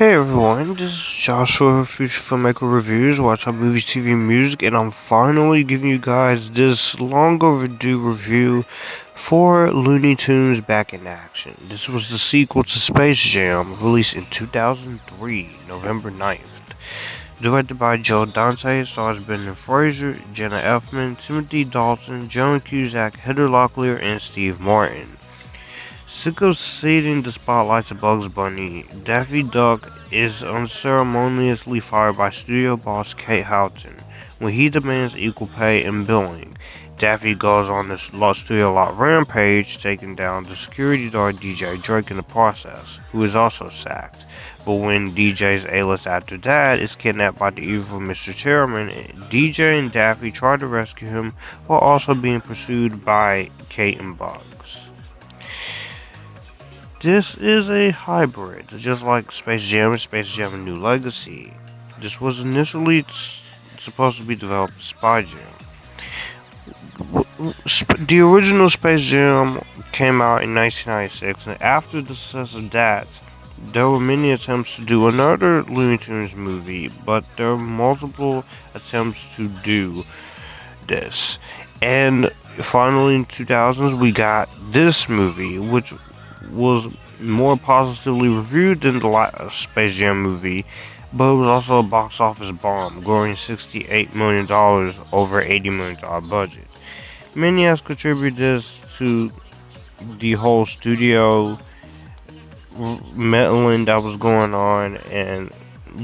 Hey everyone, this is Joshua, Future Filmmaker Reviews, Watch Out Movies, TV, and Music, and I'm finally giving you guys this long overdue review for Looney Tunes Back in Action. This was the sequel to Space Jam, released in 2003, November 9th. Directed by Dante, stars Brendan Fraser, Jenna Elfman, Timothy Dalton, Joan Cusack, Heather Locklear, and Steve Martin. Sick of ceding the spotlight to Bugs Bunny, Daffy Duck is unceremoniously fired by studio boss Kate Houghton when he demands equal pay and billing. Daffy goes on this studio lot rampage, taking down the security guard DJ Drake in the process, who is also sacked. But when DJ's A-list actor dad is kidnapped by the evil Mr. Chairman, DJ and Daffy try to rescue him while also being pursued by Kate and Bugs. This is a hybrid, just like Space Jam and Space Jam: A New Legacy. This was initially supposed to be developed as Spy Jam. The original Space Jam came out in 1996, and after the success of that, there were many attempts to do another Looney Tunes movie, but there were multiple attempts to do this. And finally in 2000s, we got this movie, which was more positively reviewed than the last Space Jam movie, but it was also a box office bomb, grossing $68 million over $80 million budget. Many has contributed this to the whole studio meddling that was going on, and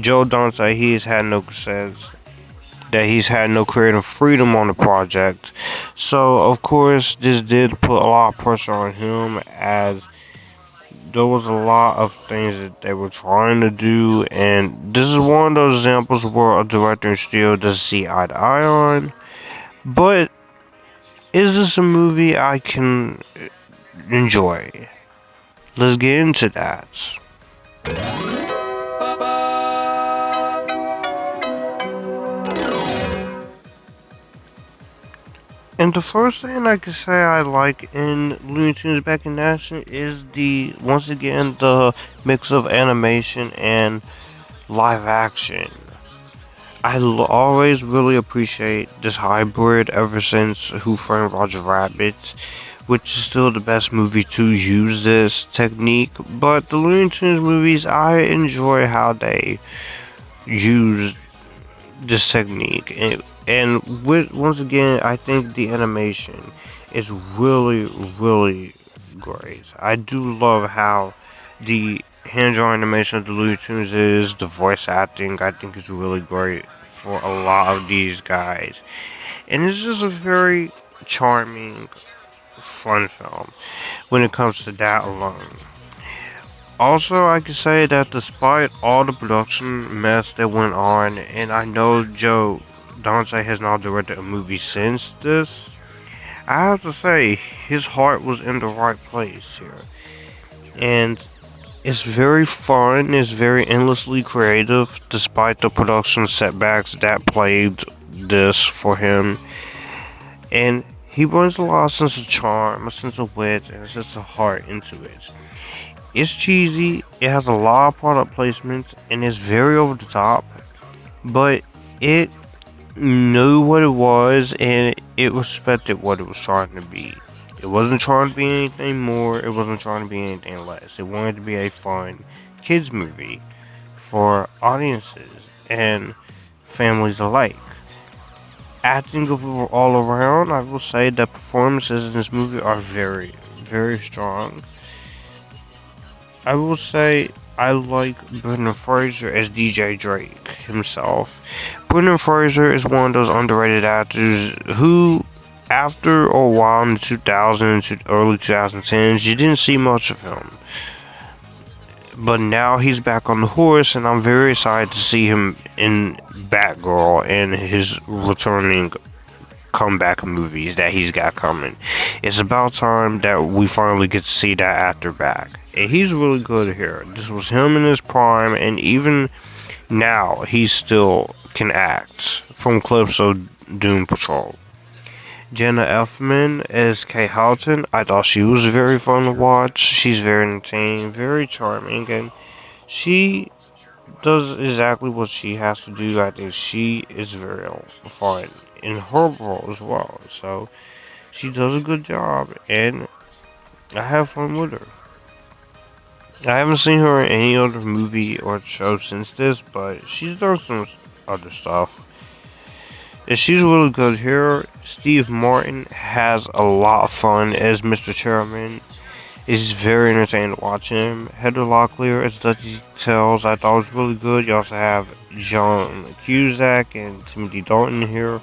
Dante, he's had no creative freedom on the project. So of course this did put a lot of pressure on him, as there was a lot of things that they were trying to do, and this is one of those examples where a director and studio doesn't see eye to eye on. But is this a movie I can enjoy? Let's get into that. And the first thing I can say I like in Looney Tunes Back in Action is once again, the mix of animation and live action. I always really appreciate this hybrid ever since Who Framed Roger Rabbit, which is still the best movie to use this technique. But the Looney Tunes movies, I enjoy how they use this technique. And once again, I think the animation is really, really great. I do love how the hand-drawn animation of the Looney Tunes is. The voice acting, I think, is really great for a lot of these guys. And it's just a very charming, fun film when it comes to that alone. Also, I can say that despite all the production mess that went on, and I know Dante has not directed a movie since this, I have to say his heart was in the right place here. And it's very fun, it's very endlessly creative, despite the production setbacks that plagued this for him. And he brings a lot of sense of charm, a sense of wit, and a sense of heart into it. It's cheesy, it has a lot of product placement, and it's very over the top, but it knew what it was, and it respected what it was trying to be. It wasn't trying to be anything more, it wasn't trying to be anything less. It wanted to be a fun kids movie for audiences and families alike. Acting all around, I will say that performances in this movie are very, very strong. I will say I like Brendan Fraser as DJ Drake himself. Brendan Fraser is one of those underrated actors who, after a while in the 2000s, early 2010s, you didn't see much of him. But now he's back on the horse, and I'm very excited to see him in Batgirl and his returning comeback movies that he's got coming. It's about time that we finally get to see that actor back. And he's really good here. This was him in his prime, and even now he still can act from clips of Doom Patrol. Jenna Elfman as Kate Houghton. I thought she was very fun to watch. She's very entertaining, very charming, and she does exactly what she has to do. I think she is very fun in her role as well. So she does a good job, and I have fun with her. I haven't seen her in any other movie or show since this, but she's done some other stuff. And she's really good here. Steve Martin has a lot of fun as Mr. Chairman. It's very entertaining to watch him. Heather Locklear as Dutchy Tells, I thought was really good. You also have John Cusack and Timothy Dalton here.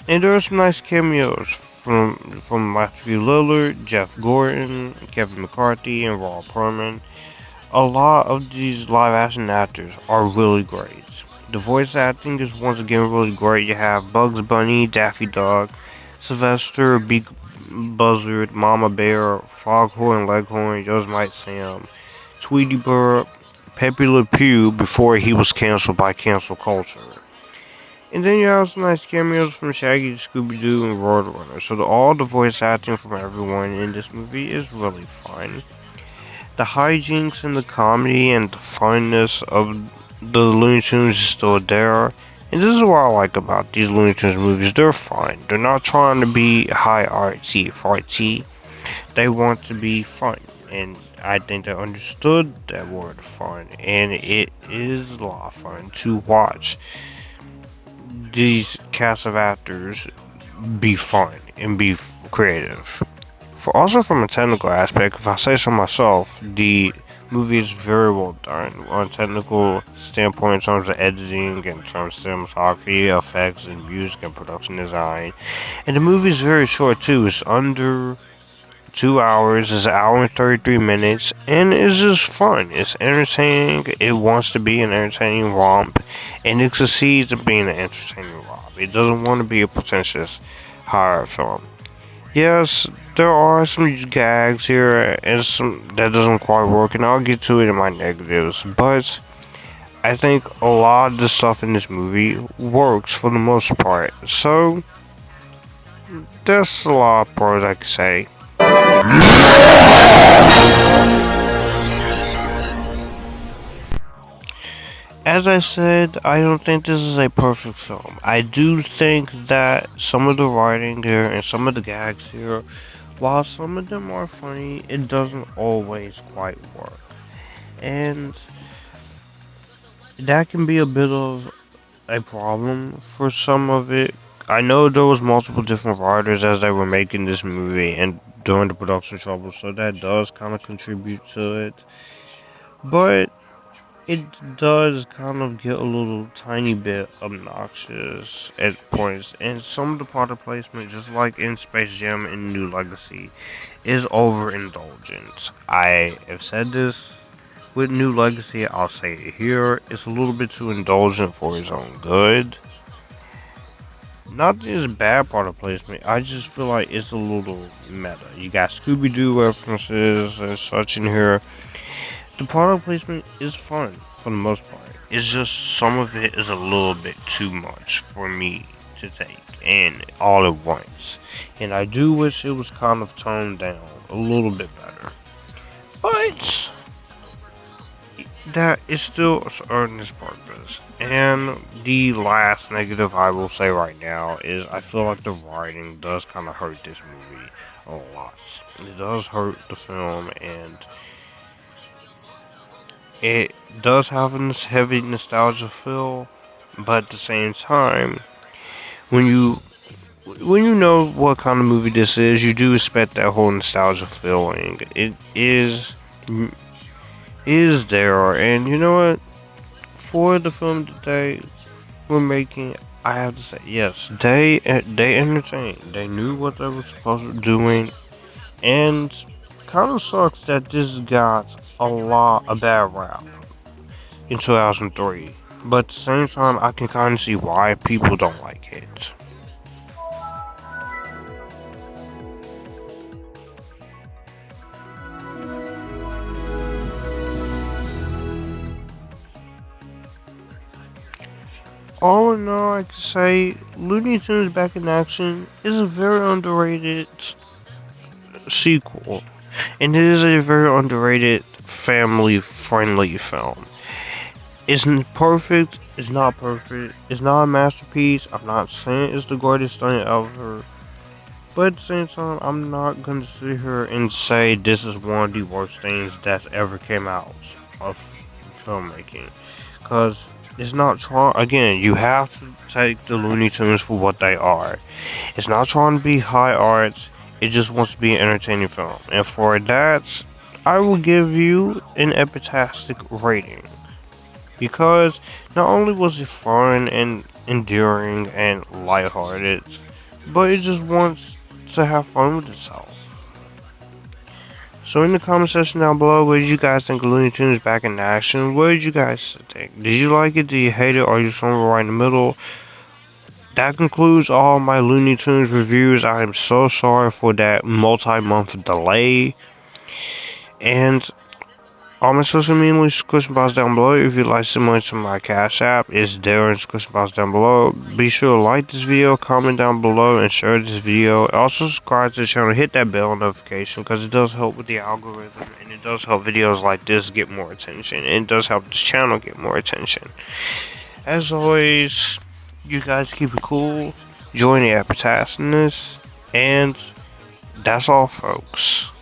And there are some nice cameos from Matthew Lillard, Jeff Gordon, Kevin McCarthy, and Rob Perlman. A lot of these live action actors are really great. The voice acting is once again really great. You have Bugs Bunny, Daffy Duck, Sylvester, Big Buzzard, Mama Bear, Foghorn Leghorn, Yosemite Sam, Tweety Bird, Pepe Le Pew before he was canceled by cancel culture. And then you have some nice cameos from Shaggy, Scooby Doo, and Roadrunner. So all the voice acting from everyone in this movie is really fun. The hijinks and the comedy and the funness of the Looney Tunes is still there. And this is what I like about these Looney Tunes movies. They're fun. They're not trying to be high artsy. They want to be fun. And I think they understood that word fun. And it is a lot of fun to watch these cast of actors be fun and be creative. Also from a technical aspect, if I say so myself, the movie is very well done on a technical standpoint in terms of editing, in terms of cinematography, effects, and music and production design. And the movie is very short too. It's under 2 hours. It's an hour and 33 minutes, and it's just fun. It's entertaining. It wants to be an entertaining romp, and it succeeds at being an entertaining romp. It doesn't want to be a pretentious horror film. Yes, there are some gags here and some that doesn't quite work, and I'll get to it in my negatives. But I think a lot of the stuff in this movie works for the most part. So that's a lot of pros I can say. As I said, I don't think this is a perfect film. I do think that some of the writing here and some of the gags here, while some of them are funny, it doesn't always quite work. And that can be a bit of a problem for some of it. I know there was multiple different writers as they were making this movie and during the production trouble, so that does kind of contribute to it. But it does kind of get a little tiny bit obnoxious at points, and some of the product placement, just like in Space Jam and New Legacy, is overindulgent. I have said this with New Legacy, I'll say it here. It's a little bit too indulgent for its own good. Not that it's bad product placement, I just feel like it's a little meta. You got Scooby Doo references and such in here. The product placement is fun for the most part. It's just some of it is a little bit too much for me to take and all at once. And I do wish it was kind of toned down a little bit better. But that is still earning its purpose. And the last negative I will say right now is I feel like the writing does kind of hurt this movie a lot. It does hurt the film, and it does have a heavy nostalgia feel, but at the same time, when you know what kind of movie this is, you do expect that whole nostalgia feeling. It is there, and you know what? For the film that they were making, I have to say yes, they entertained. They knew what they were supposed to be doing, and kind of sucks that this got a bad rap in 2003. But at the same time, I can kind of see why people don't like it. All in all, I can say Looney Tunes Back in Action is a very underrated sequel, and it is a very underrated family-friendly film. Isn't perfect. It's not perfect. It's not a masterpiece. I'm not saying it's the greatest thing ever. But at the same time, I'm not going to sit here and say this is one of the worst things that's ever came out of filmmaking. Because it's not trying, again, you have to take the Looney Tunes for what they are. It's not trying to be high arts, it just wants to be an entertaining film. And for that, I will give you an epitastic rating. Because not only was it fun and endearing and lighthearted, but it just wants to have fun with itself. So in the comment section down below, what did you guys think of Looney Tunes back in action? What did you guys think? Did you like it? Did you hate it? Or are you somewhere right in the middle? That concludes all my Looney Tunes reviews. I am so sorry for that multi-month delay. And all my social media links, description box down below. If you'd like some money to my Cash App, it's there in the description box down below. Be sure to like this video, comment down below, and share this video. Also subscribe to the channel, hit that bell notification because it does help with the algorithm and it does help videos like this get more attention. And it does help this channel get more attention. As always, you guys keep it cool, join the Epictasticness, and that's all, folks.